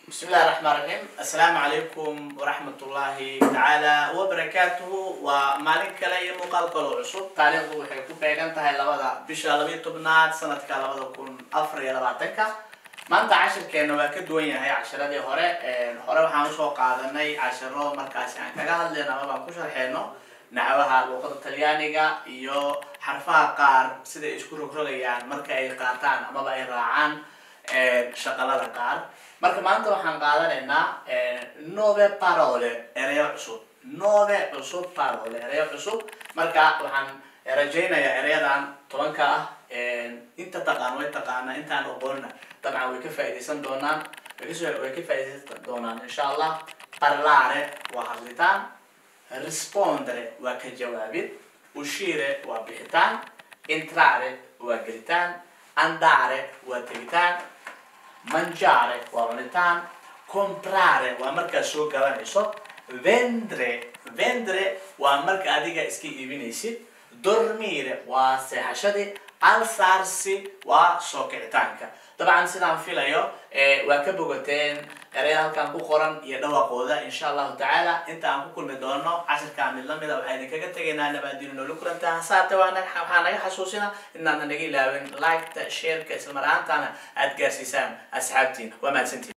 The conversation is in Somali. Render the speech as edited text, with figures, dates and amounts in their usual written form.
بسم الله الرحمن الرحيم. السلام عليكم ورحمة الله تعالى وبركاته. ومالك كلا يمقال كلو عصب تاريخ وحكو بيجان تهاي لبدا بشالبي تبنات سنة كلبدا كون أفريقيا لبعتك ما أنت عشر كأنه واكد وين هاي عشرة دي هراء وحنا سوق قادناي عشرة مركز يعني كجاه لنا ما بنكوش الحينو نعوها لغة الطليانية يو حرفها قار سيد يشكروا كروليان مركز قاتان أما بقى راعان شغالة قار marka maanta waxaan qaadanaynaa 9 parole ereyo cusub marka waxaan rajaynayaa erayadan 10ka ah inta taqaan way taqaana intaan oqoonna dabcan way ka faa'iideysan doonaan insha Allah. Parlare waa hadlitaan, rispondere waa ka jawaabid, uscire waa bixitaan, entrare waa gelitaan, andare waa tegitaan, mangiare waa cunitaan, comprare waa markaa soo gadanayso, vendere waa marka adiga iska iibinaysid, dormire waa seexashadii, alzarsi waa soo kicitaanka. طبعا sidaan filayo waa ka bogateen erayada halkan ku qoran iyo dhawaaqooda insha Allah taala. inta aan ku kulmi doono casharka mid lamid ah waxaan idinkaga tageynaa nabadgelyo nolol kulantaa saate waxaan naga xasuusina inaad naga ilaawin like share isla mar ahaantaana aad gaarsiisaan asxaabtiin waa mahadsantiin.